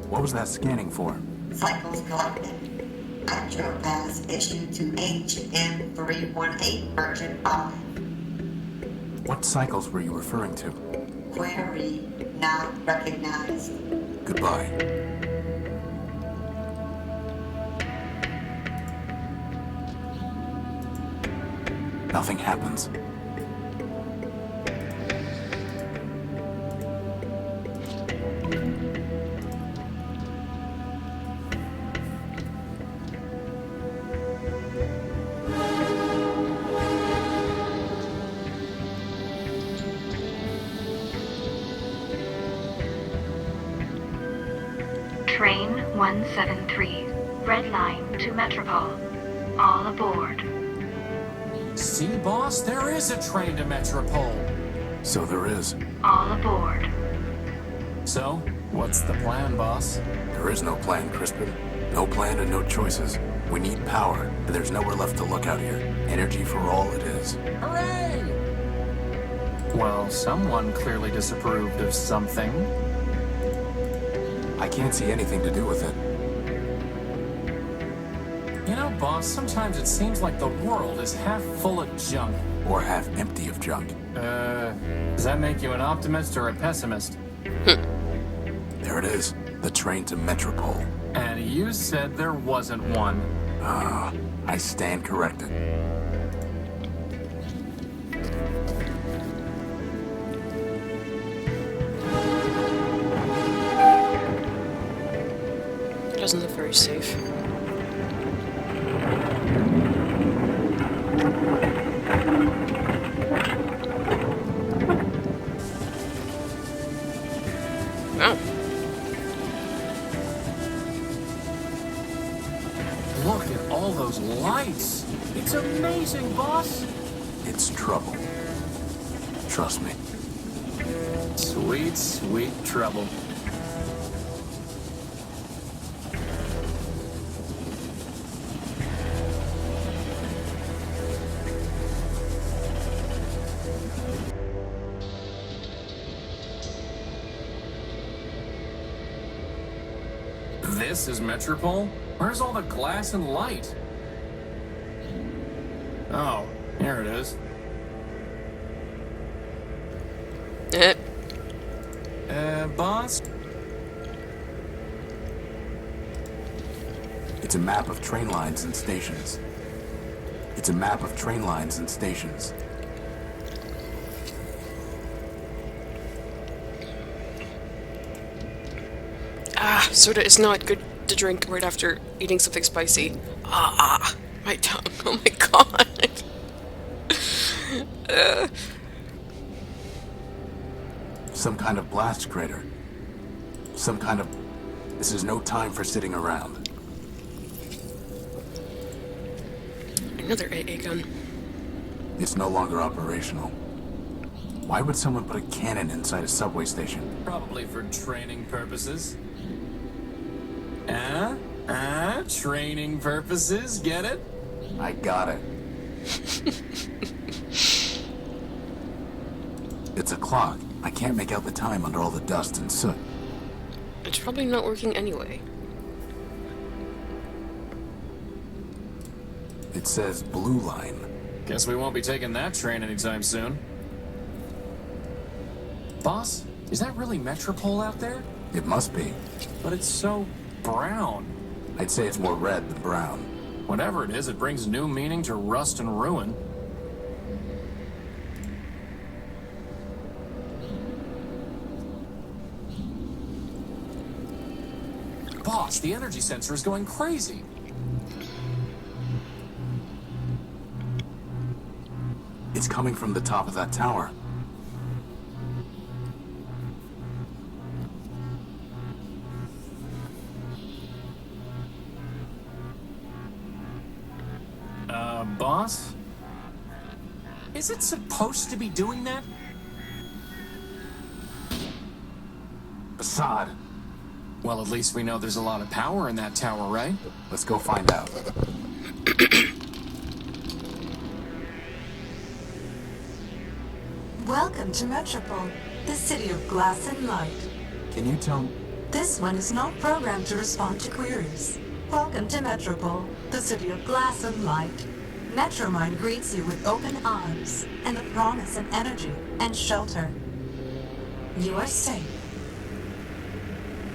What was that scanning for? Cycles collected. Metropass issued to HM318 version 5. What cycles were you referring to? Query not recognized. Goodbye. Nothing happens. Train 173, red line to Metropol. All aboard. See, boss? There is a train to Metropol. So there is. All aboard. So, what's the plan, boss? There is no plan, Crispin. No plan and no choices. We need power, and there's nowhere left to look out here. Energy for all it is. Hooray! Well, someone clearly disapproved of something. I can't see anything to do with it. You know, boss, sometimes it seems like the world is half full of junk. Or half empty of junk. Does that make you an optimist or a pessimist? There it is. The train to Metropol. And you said there wasn't one. I stand corrected. Doesn't look very safe. Oh. Look at all those lights. It's amazing, boss. It's trouble. Trust me. Sweet, sweet trouble. This is Metropol? Where's all the glass and light? Oh, here it is. Boss? It's a map of train lines and stations. It's a map of train lines and stations. Soda is not good to drink right after eating something spicy. My tongue. Oh my god. Some kind of blast crater. Some kind of... This is no time for sitting around. Another AA gun. It's no longer operational. Why would someone put a cannon inside a subway station? Probably for training purposes. Training purposes, get it? I got it. It's a clock. I can't make out the time under all the dust and soot. It's probably not working anyway. It says blue line. Guess we won't be taking that train anytime soon. Boss, is that really Metropol out there? It must be. But it's so brown. I'd say it's more red than brown. Whatever it is, it brings new meaning to rust and ruin. Boss, the energy sensor is going crazy. It's coming from the top of that tower. Boss? Is it supposed to be doing that? Assad. Well, at least we know there's a lot of power in that tower, right? Let's go find out. Welcome to Metropol, the city of glass and light. Can you tell me? This one is not programmed to respond to queries. Welcome to Metropol, the city of glass and light. Metromind greets you with open arms and the promise of energy and shelter. You are safe.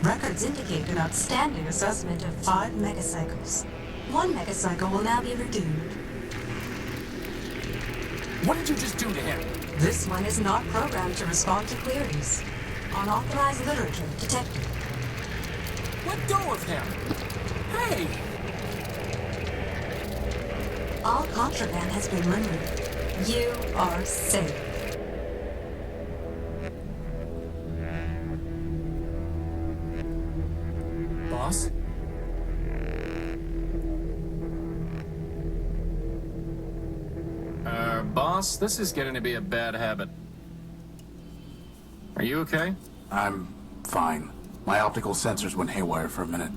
Records indicate an outstanding assessment of 5 megacycles. 1 megacycle will now be redeemed. What did you just do to him? This one is not programmed to respond to queries. Unauthorized literature detected. Let go of him! Hey! All contraband has been removed. You are safe. Boss? Boss, this is getting to be a bad habit. Are you okay? I'm fine. My optical sensors went haywire for a minute.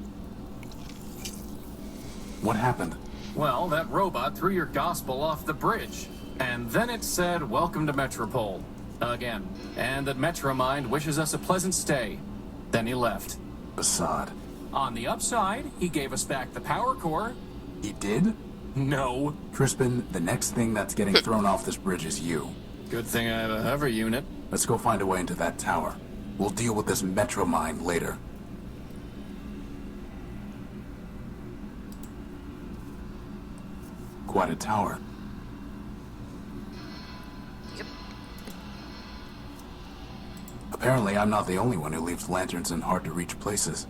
What happened? Well, that robot threw your gospel off the bridge. And then it said, "Welcome to Metropol." Again. And that Metromind wishes us a pleasant stay. Then he left. Assad. On the upside, he gave us back the power core. He did? No. Crispin, the next thing that's getting thrown off this bridge is you. Good thing I have a hover unit. Let's go find a way into that tower. We'll deal with this Metromind later. Quite a tower. Yep. Apparently, I'm not the only one who leaves lanterns in hard-to-reach places.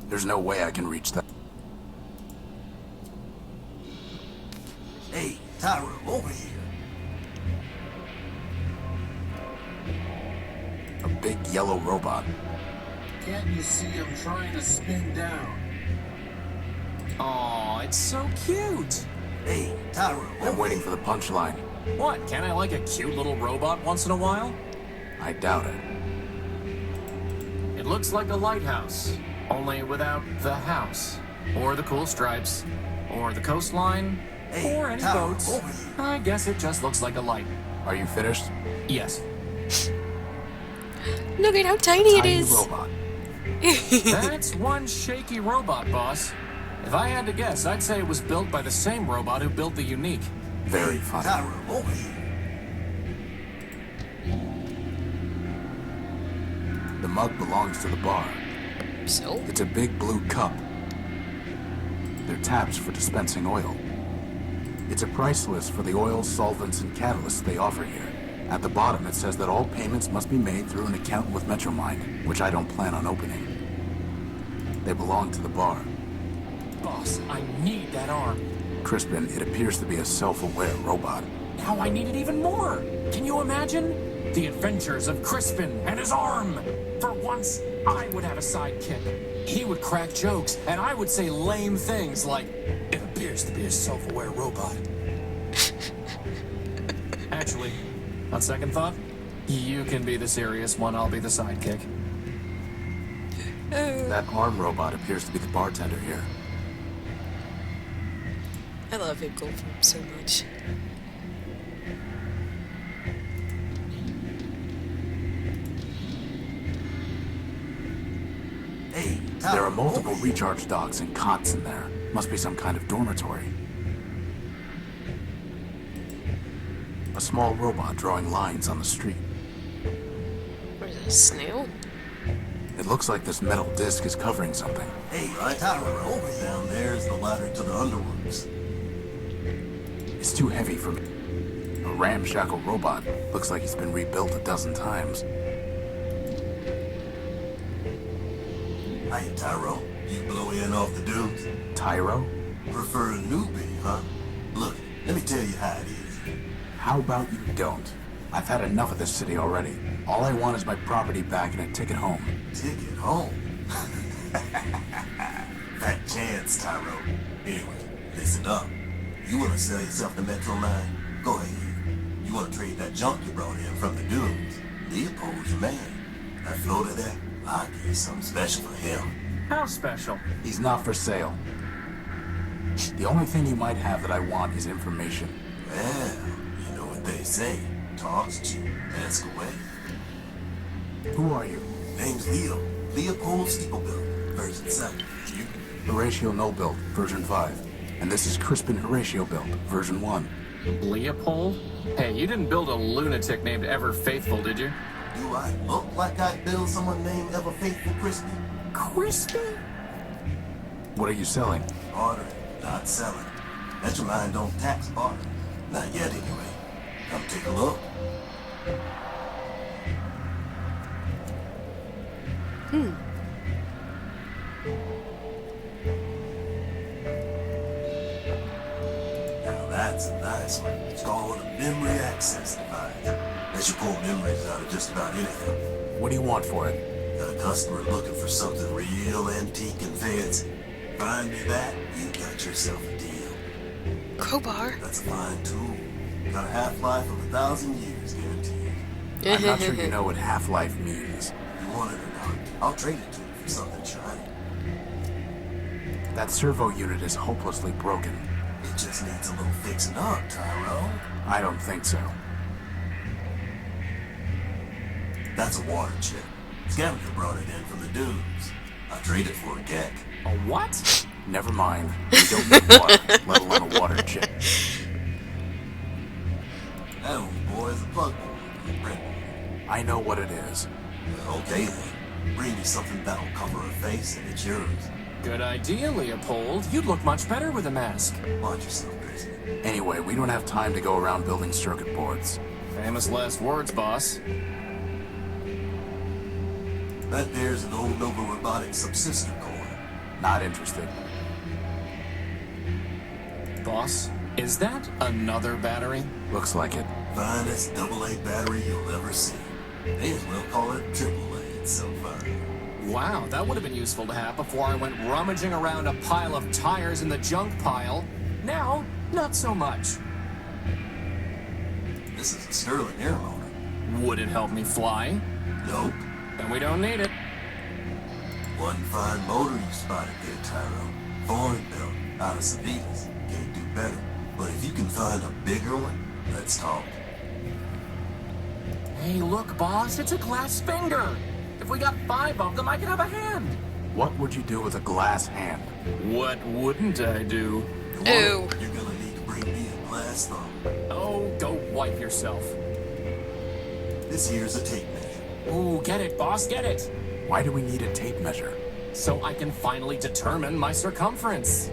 There's no way I can reach that. Hey, Tyra, over here. A big yellow robot. Can't you see I'm trying to spin down? Aw, it's so cute. Hey, Tyra, I'm waiting for the punchline. What, can't I like a cute little robot once in a while? I doubt it. It looks like a lighthouse, only without the house, or the cool stripes, or the coastline, Hey, or any Tyra, boats. over here. I guess it just looks like a light. Are you finished? Yes. Look at how tiny it Tiny is. robot. That's one shaky robot, boss. If I had to guess, I'd say it was built by the same robot who built the Unique. Very funny. Tyra, over here. The mug belongs to the bar. So? It's a big blue cup. They're taps for dispensing oil. It's a price list for the oils, solvents, and catalysts they offer here. At the bottom, it says that all payments must be made through an account with Metromind, which I don't plan on opening. They belong to the bar. Boss, I need that arm. Crispin, it appears to be a self-aware robot. Now I need it even more. Can you imagine? The adventures of Crispin and his arm. For once, I would have a sidekick. He would crack jokes, and I would say lame things like, "It appears to be a self-aware robot." Actually, on second thought, you can be the serious one, I'll be the sidekick. That arm robot appears to be the bartender here. I love him, Goldfarb, so much. Hey, Tyra, There are multiple over here. recharge docks and cots in there. Must be some kind of dormitory. A small robot drawing lines on the street. What is it, a snail? It looks like this metal disc is covering something. Hey, Tyra, over here. Down there's the ladder to the underworks. It's too heavy for me. A ramshackle robot. Looks like he's been rebuilt a dozen times. Hey, Tyro, you blow in off the dunes? Tyro? Prefer a newbie, huh? Look, let me tell you how it is. How about you don't? I've had enough of this city already. All I want is my property back and a ticket home. Ticket home. Fat chance, Tyro. Anyway, listen up. You want to sell yourself to Metromind? Go ahead. You want to trade that junk you brought in from the dunes? Leopold's your man. That floater there, I'll give you something special for him. How special? He's not for sale. The only thing you might have that I want is information. Well, you know what they say. Talk's cheap. Ask away. Who are you? Name's Leo. Leopold Steeple Build, version 7. You? Horatio No Build, version 5. And this is Crispin Horatio Build, version 1. Leopold? Hey, you didn't build a lunatic named Ever Faithful, did you? Do I look like I'd build someone named Ever Faithful Crispy? Crispy? What are you selling? Bartering, not selling. Metromine don't tax barter. Not yet, anyway. Come take a look. Now that's a nice one. It's called a memory access device. Lets you pull memories out of just about anything. What do you want for it? Got a customer looking for something real antique and fancy. Find me that, you got yourself a deal. Crowbar? That's a fine tool. Got a half-life of 1,000 years guaranteed. I'm not sure you know what half-life means. You want it or not, I'll trade it to you for something shiny. That servo unit is hopelessly broken. It just needs a little fixing up, Tyrone. I don't think so. That's a water chip. Scavenger brought it in from the dunes. I traded for a gek. A what? Never mind. We don't need water, let alone a water chip. That old boy is a plug boy. Red. I know what it is. Okay then. Bring me something that'll cover her face and it's yours. Good idea, Leopold. You'd look much better with a mask. Watch yourself, Chris. Anyway, we don't have time to go around building circuit boards. Famous last words, boss. That there's an old Nova Robotics subsystem core. Not interested. Boss, is that another battery? Looks like it. Finest AA battery you'll ever see. They as well call it AAA. It's so fine. Wow, that would have been useful to have before I went rummaging around a pile of tires in the junk pile. Now, not so much. This is a Sterling air motor. Would it help me fly? Nope. Then we don't need it. One fine motor you spotted there, Tyrone. Foreign built, out of Savitas. Can't do better. But if you can find a bigger one, let's talk. Hey, look, boss, it's a glass finger. If we got 5 of them, I could have a hand. What would you do with a glass hand? What wouldn't I do? You want Ew. it? You're gonna need to bring me a glass thumb. Oh, go wipe yourself. This here's a tape measure. Ooh, get it, boss, get it. Why do we need a tape measure? So I can finally determine my circumference.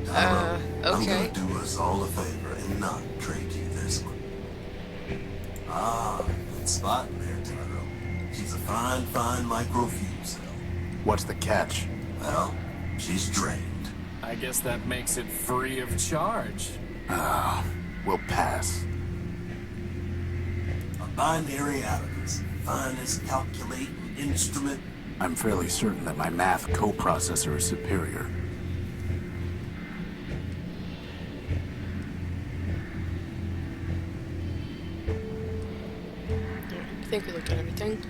Tyrone, I'm okay. gonna do us all a favor and not trade you this one. Ah, good spot there, Tyrone. She's a fine microfuel cell. What's the catch? Well, she's drained. I guess that makes it free of charge. We'll pass. A binary abacus, finest calculating instrument. I'm fairly certain that my math coprocessor is superior. I think we looked at everything.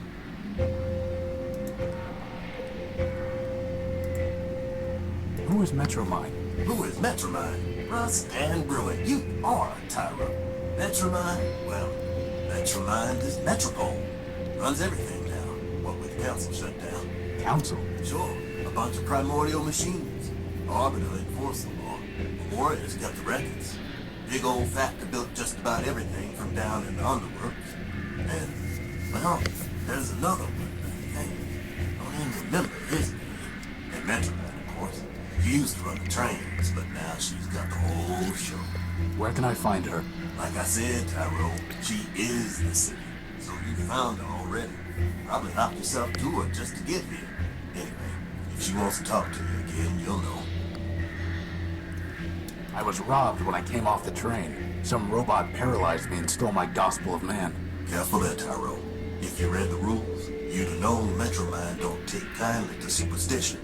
Who is Metromine? Who is Metromine? Russ and Bruin, you are Tyra. Metromine? Well, Metromine is Metropol. Runs everything now, what with the council shut down. Council? Sure, a bunch of primordial machines. Arbiter enforced the law. The warriors kept the records. Big old factor built just about everything from down in the underworks. And, well, there's another one, I think. I don't even remember his name. And Metromine, of course. She used to run the trains, but now she's got the whole show. Where can I find her? Like I said, Tyrone, she is the city. So you found her already. Probably hopped yourself to her just to get here. Anyway, if she wants to talk to you again, you'll know. I was robbed when I came off the train. Some robot paralyzed me and stole my Gospel of Man. Careful there, Tyrone. If you read the rules, you'd have known Metromine don't take kindly to superstition.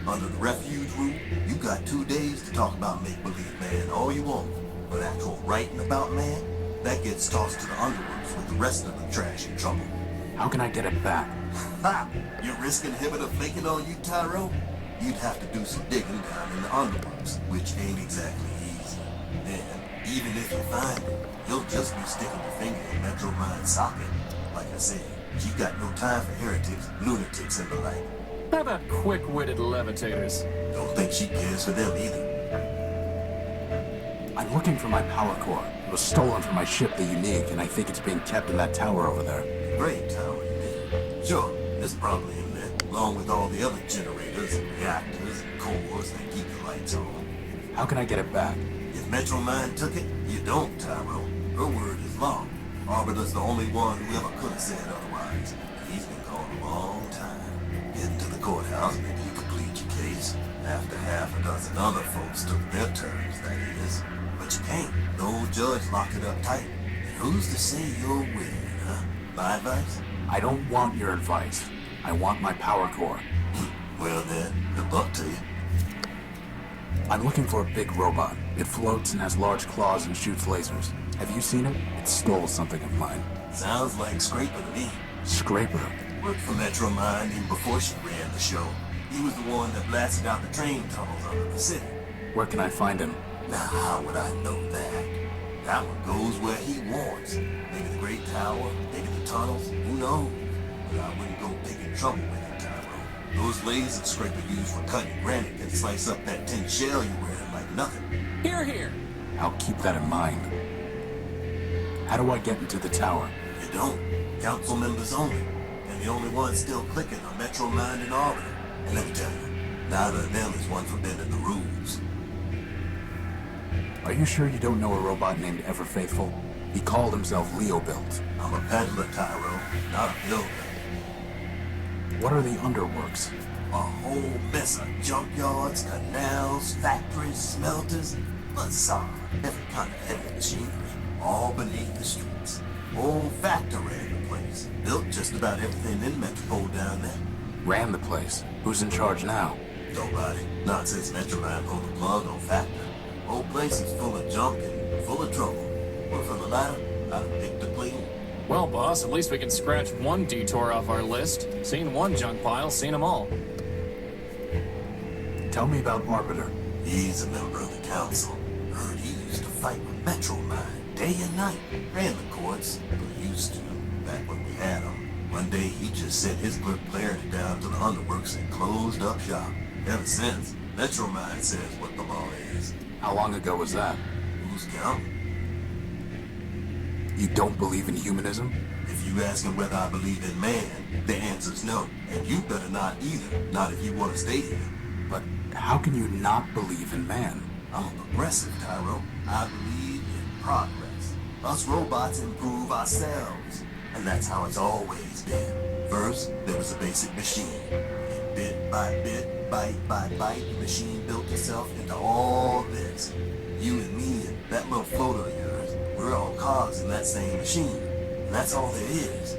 Under the refuge rule, you got 2 days to talk about make-believe man all you want. But actual writing about man, that gets tossed to the underworks with the rest of the trash in trouble. How can I get it back? Ha! You're risking him of flaking on you, Tyrone? You'd have to do some digging down in the underworks, which ain't exactly easy. Then, even if you find it, you'll just be sticking your finger in Metromine's socket. Like I said, She got no time for heretics, lunatics, and the like. How about quick-witted levitators? Don't think she cares for them either. I'm looking for my power core. It was stolen from my ship, the Unique, and I think it's being kept in that tower over there. Great tower, you mean? Sure, it's probably in there, along with all the other generators and reactors and cores that keep the lights on. How can I get it back? If Metromine took it, you don't, Tyro. Her word is law. Arbiter's the only one who ever could have said otherwise. He's been gone a long time. Getting to the courthouse, maybe you complete your case. After half a dozen other folks took their turns, that is. But you can't. No judge locked it up tight. And who's to say you're winning, huh? My advice? I don't want your advice. I want my power core. Well then, good luck to you. I'm looking for a big robot. It floats and has large claws and shoots lasers. Have you seen it? It stole something of mine. Sounds like Scraper to me. Scraper? Worked for Metromine even before she ran the show. He was the one that blasted out the train tunnels under the city. Where can I find him? Now, how would I know that? That one goes where he wants. Maybe the Great Tower, maybe the tunnels, who knows? But I wouldn't go picking trouble with him, Tyro. Those lasers Scraper used for cutting granite can slice up that tin shell you're wearing like nothing. Here, here. I'll keep that in mind. How do I get into the tower? You don't. Council members only. And the only ones still clicking are Metromine and Arbiter. And let me tell you, neither of them is one for bending the rules. Are you sure you don't know a robot named Ever Faithful? He called himself Leo Built. I'm a peddler, Tyro, not a builder. What are the underworks? A whole mess of junkyards, canals, factories, smelters, facade, every kind of heavy machinery, all beneath the streets. Whole factory in the place. Built just about everything in Metropol down there. Ran the place. Who's in charge now? Nobody. Not since Metromine pulled the plug on Factor. Whole place is full of junk and full of trouble. But for the latter, I'd pick the clean. Well, boss, at least we can scratch one detour off our list. Seen one junk pile, seen them all. Tell me about Arbiter. He's a member of the council. Heard he used to fight with Metromine day and night. Ran the courts, or used to, back when we had him. One day he just sent his good clarity down to the underworks and closed up shop. Ever since, Metromine says what the law is. How long ago was that? Who's counting? You don't believe in humanism? If you asking whether I believe in man, the answer's no. And you better not either. Not if you want to stay here. But how can you not believe in man? I'm a progressive, Tyro. I believe in progress. Us robots improve ourselves. And that's how it's always been. First, there was a basic machine. And bit by bit, bite by bite, the machine built itself into all this. You and me and that little floater of yours, we're all cogs in that same machine. And that's all there is.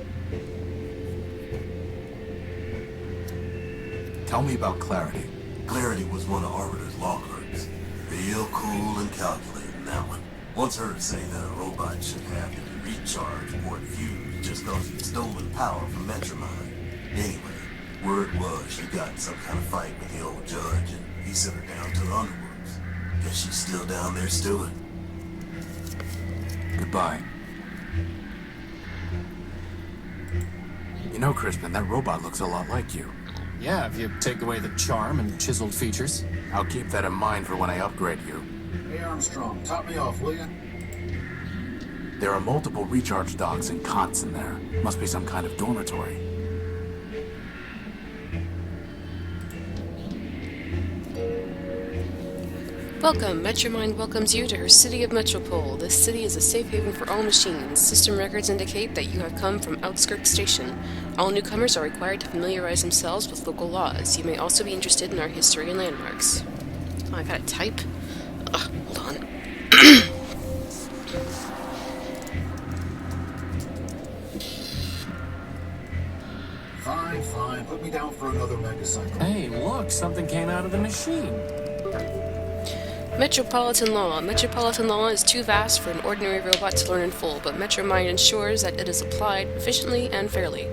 Tell me about Clarity. Clarity was one of Arbiter's law clerks. Real cool and calculating, that one. Once heard say that a robot should have to be recharged or infused just cause he'd stolen power from Metromine. Anyway, word was she got in some kind of fight with the old judge and he sent her down to the underworks. Guess she's still down there stewing. Goodbye. You know, Crispin, that robot looks a lot like you. Yeah, if you take away the charm and chiseled features. I'll keep that in mind for when I upgrade you. Hey Armstrong, top me off, will ya? There are multiple recharge docks and cots in there. Must be some kind of dormitory. Welcome. Metromine welcomes you to her city of Metropol. This city is a safe haven for all machines. System records indicate that you have come from Outskirts Station. All newcomers are required to familiarize themselves with local laws. You may also be interested in our history and landmarks. Oh, I gotta type? Ugh, hold on. Fine. Put me down for another megacycle. Hey, look, something came out of the machine. Metropolitan Law. Metropolitan Law is too vast for an ordinary robot to learn in full, but Metromine ensures that it is applied efficiently and fairly.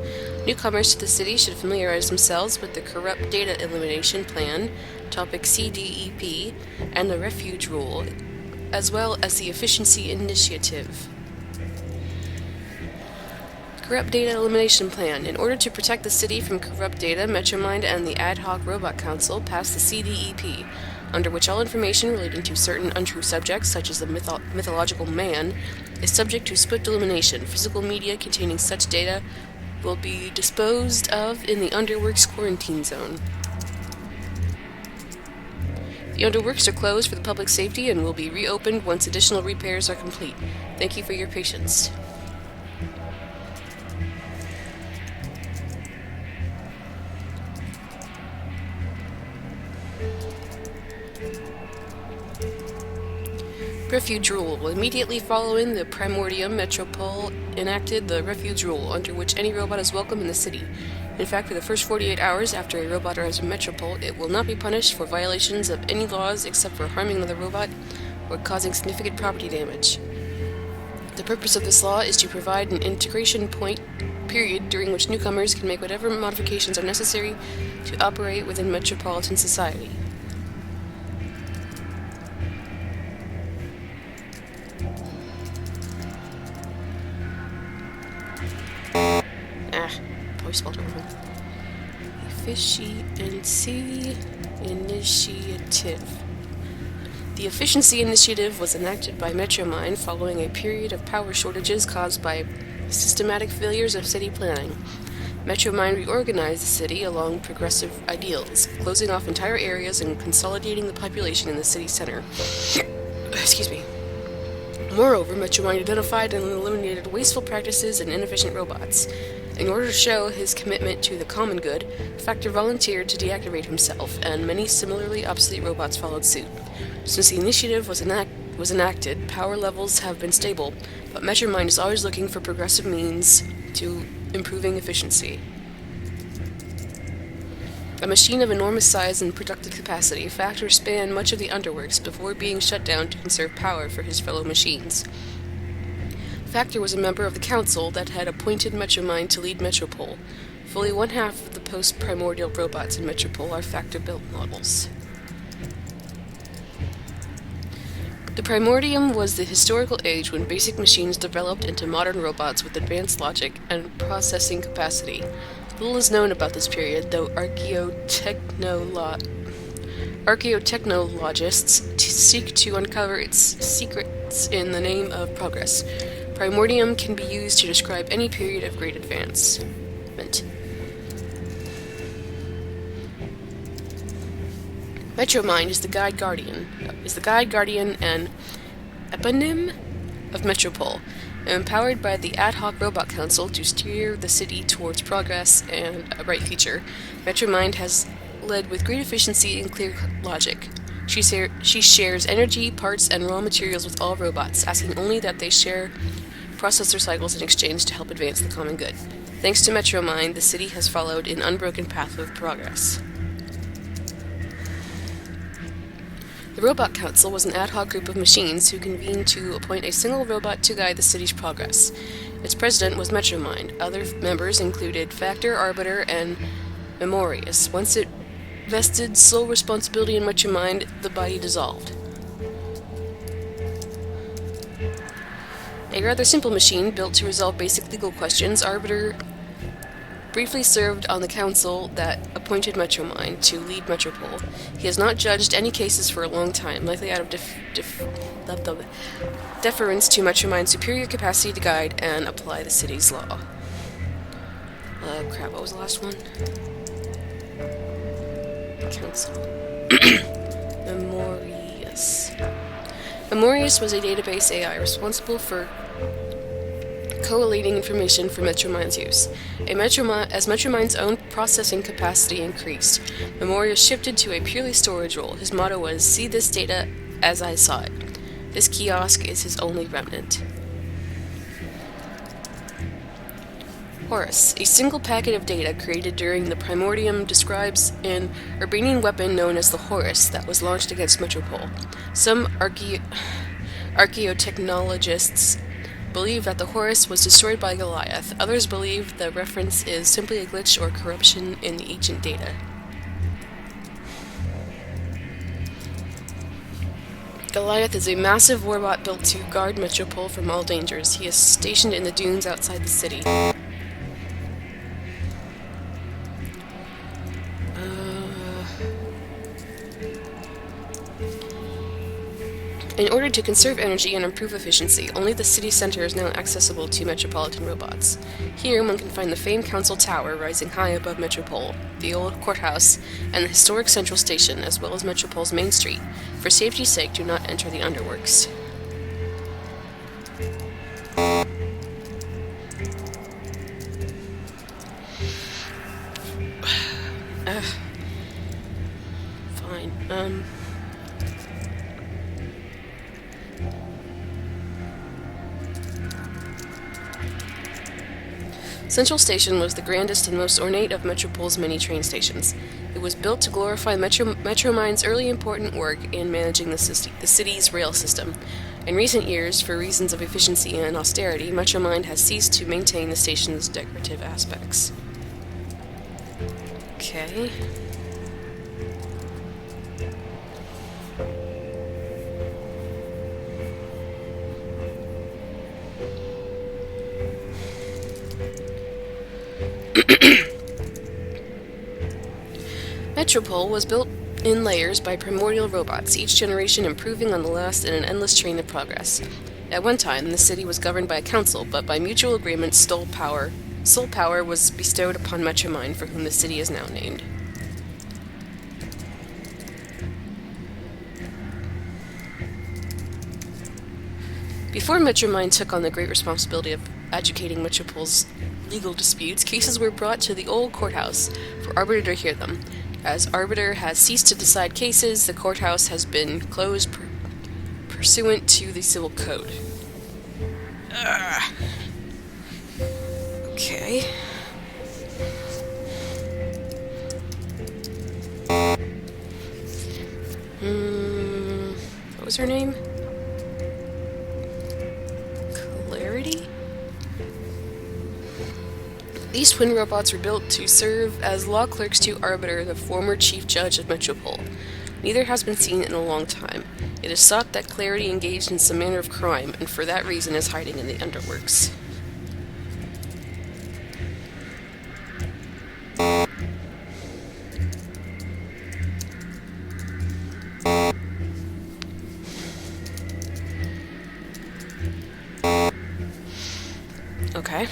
Newcomers to the city should familiarize themselves with the Corrupt Data Elimination Plan, Topic CDEP, and the Refuge Rule, as well as the Efficiency Initiative. Corrupt Data Elimination Plan. In order to protect the city from corrupt data, Metromind and the Ad Hoc Robot Council passed the CDEP, under which all information relating to certain untrue subjects, such as the mythological man, is subject to swift elimination. Physical media containing such data will be disposed of in the Underworks quarantine zone. The Underworks are closed for the public safety and will be reopened once additional repairs are complete. Thank you for your patience. Refuge Rule. Immediately following the Primordia, Metropol enacted the Refuge Rule, under which any robot is welcome in the city. In fact, for the first 48 hours after a robot arrives in Metropol, it will not be punished for violations of any laws except for harming another robot or causing significant property damage. The purpose of this law is to provide an integration period during which newcomers can make whatever modifications are necessary to operate within metropolitan society. Probably spelled it wrong. Efficiency Initiative. The Efficiency Initiative was enacted by Metromind following a period of power shortages caused by systematic failures of city planning. Metromind reorganized the city along progressive ideals, closing off entire areas and consolidating the population in the city center. Excuse me. Moreover, Metromind identified and eliminated wasteful practices and inefficient robots. In order to show his commitment to the common good, Factor volunteered to deactivate himself, and many similarly obsolete robots followed suit. Since the initiative was enacted, power levels have been stable, but Metromind is always looking for progressive means to improving efficiency. A machine of enormous size and productive capacity, Factor spanned much of the Underworks before being shut down to conserve power for his fellow machines. Factor was a member of the council that had appointed Metromind to lead Metropol. Fully one-half of the post-primordial robots in Metropol are Factor-built models. The Primordium was the historical age when basic machines developed into modern robots with advanced logic and processing capacity. Little is known about this period, though archaeotechnologists seek to uncover its secrets in the name of progress. Primordium can be used to describe any period of great advancement. Metromind is the guide guardian and eponym of Metropol, empowered by the Ad Hoc Robot Council to steer the city towards progress and a bright future. Metromind has led with great efficiency and clear logic. She shares energy, parts, and raw materials with all robots, asking only that they share processor cycles in exchange to help advance the common good. Thanks to Metromind, the city has followed an unbroken path of progress. The Robot Council was an ad hoc group of machines who convened to appoint a single robot to guide the city's progress. Its president was Metromind. Other members included Factor, Arbiter, and Memorius. Once it vested sole responsibility in Metromind, the body dissolved. A rather simple machine built to resolve basic legal questions, Arbiter briefly served on the council that appointed Metromind to lead Metropol. He has not judged any cases for a long time, likely out of deference to Metromind's superior capacity to guide and apply the city's law. What was the last one? Council. Memorius was a database AI responsible for collating information for Metromind's use. As Metromind's own processing capacity increased, Memorius shifted to a purely storage role. His motto was, "See this data as I saw it." This kiosk is his only remnant. Horus. A single packet of data created during the Primordium describes an Urbanian weapon known as the Horus that was launched against Metropol. Some archaeotechnologists believe that the Horus was destroyed by Goliath. Others believe the reference is simply a glitch or corruption in the ancient data. Goliath is a massive warbot built to guard Metropol from all dangers. He is stationed in the dunes outside the city. In order to conserve energy and improve efficiency, only the city center is now accessible to Metropolitan robots. Here, one can find the famed Council Tower rising high above Metropol, the old courthouse, and the historic Central Station, as well as Metropol's main street. For safety's sake, do not enter the underworks. Fine. Central Station was the grandest and most ornate of Metropol's many train stations. It was built to glorify Metromind's early important work in managing the city's rail system. In recent years, for reasons of efficiency and austerity, Metromind has ceased to maintain the station's decorative aspects. Okay. Metropol was built in layers by primordial robots, each generation improving on the last in an endless train of progress. At one time, the city was governed by a council, but by mutual agreement, sole power was bestowed upon Metromind, for whom the city is now named. Before Metromind took on the great responsibility of adjudicating Metropol's legal disputes, cases were brought to the old courthouse for Arbiter to hear them. As Arbiter has ceased to decide cases, the courthouse has been closed pursuant to the Civil Code. Okay. What was her name? Clarity? These twin robots were built to serve as law clerks to Arbiter, the former chief judge of Metropol. Neither has been seen in a long time. It is thought that Clarity engaged in some manner of crime, and for that reason is hiding in the underworks. Okay.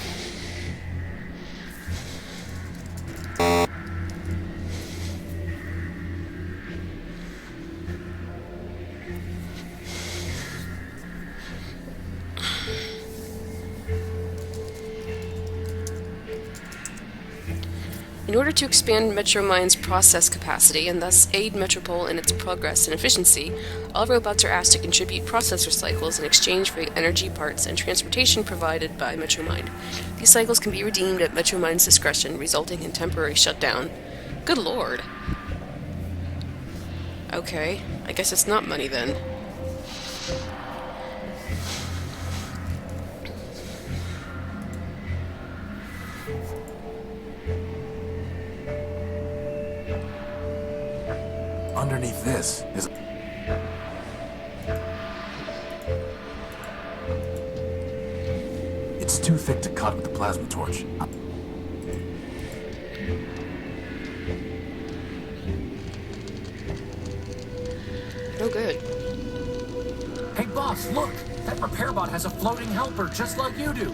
In order to expand Metromind's process capacity and thus aid Metropol in its progress and efficiency, all robots are asked to contribute processor cycles in exchange for energy, parts, and transportation provided by Metromind. These cycles can be redeemed at Metromind's discretion, resulting in temporary shutdown. Good lord. Okay, I guess it's not money then. Underneath this is... It's too thick to cut with the plasma torch. Oh, good. Hey, boss, look! That repair bot has a floating helper, just like you do.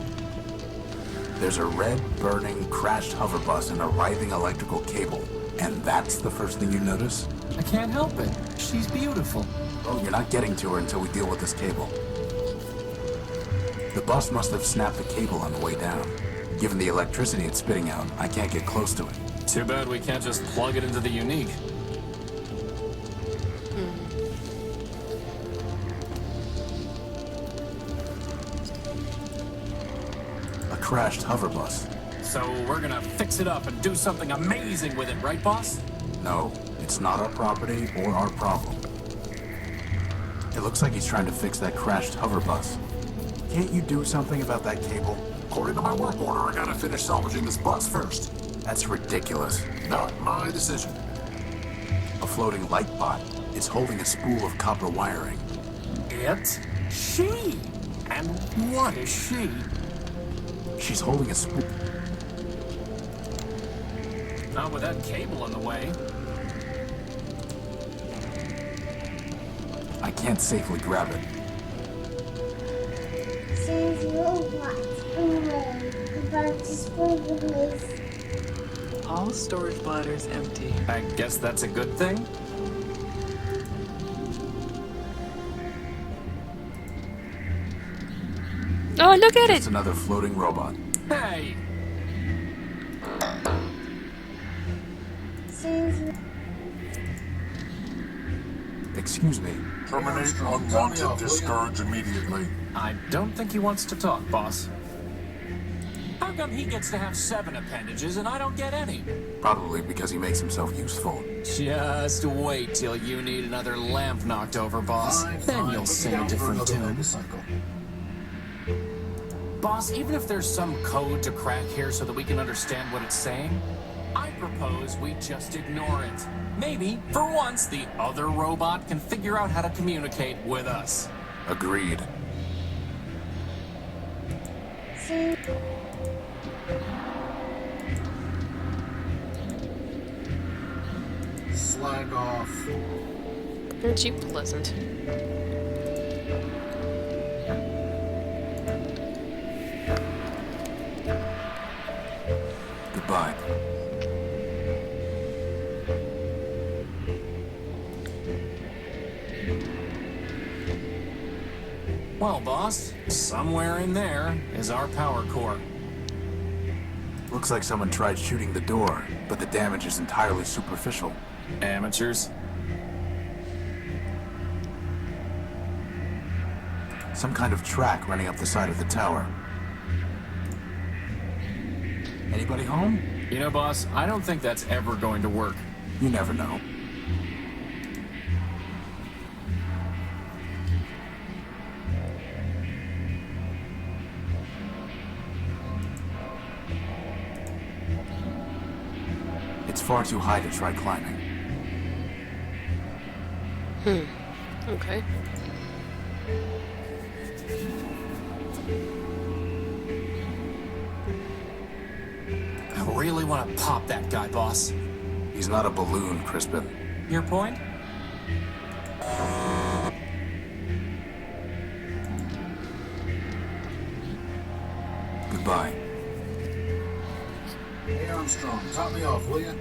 There's a red, burning, crashed hover bus and a writhing electrical cable. And that's the first thing you notice? I can't help it. She's beautiful. Oh, you're not getting to her until we deal with this cable. The bus must have snapped the cable on the way down. Given the electricity it's spitting out, I can't get close to it. Too bad we can't just plug it into the unique. A crashed hover bus. So we're gonna fix it up and do something amazing with it, right, boss? No, it's not our property or our problem. It looks like he's trying to fix that crashed hover bus. Can't you do something about that cable? According to my work order, I gotta finish salvaging this bus first. That's ridiculous. Not my decision. A floating light pot. It's holding a spool of copper wiring. It's she. And what is she? She's holding a spool. Not with that cable in the way. I can't safely grab it. Says robots. About to spoil the place. All storage bladders empty. I guess that's a good thing. Oh, look at It's it! another floating robot. Hey! Says Excuse me. Terminate unwanted discourage immediately. I don't think he wants to talk, boss. How come he gets to have 7 appendages and I don't get any? Probably because he makes himself useful. Just wait till you need another lamp knocked over, boss. Then you'll sing a different tune. Boss, even if there's some code to crack here so that we can understand what it's saying, I propose we just ignore it. Maybe, for once, the other robot can figure out how to communicate with us. Agreed. Slag off. Aren't you pleasant? Goodbye. Well, boss, somewhere in there is our power core. Looks like someone tried shooting the door, but the damage is entirely superficial. Amateurs. Some kind of track running up the side of the tower. Anybody home? You know, boss, I don't think that's ever going to work. You never know. It's far too high to try climbing. Okay. I really want to pop that guy, boss. He's not a balloon, Crispin. Your point? Goodbye. Hey, Armstrong, top me off, will you?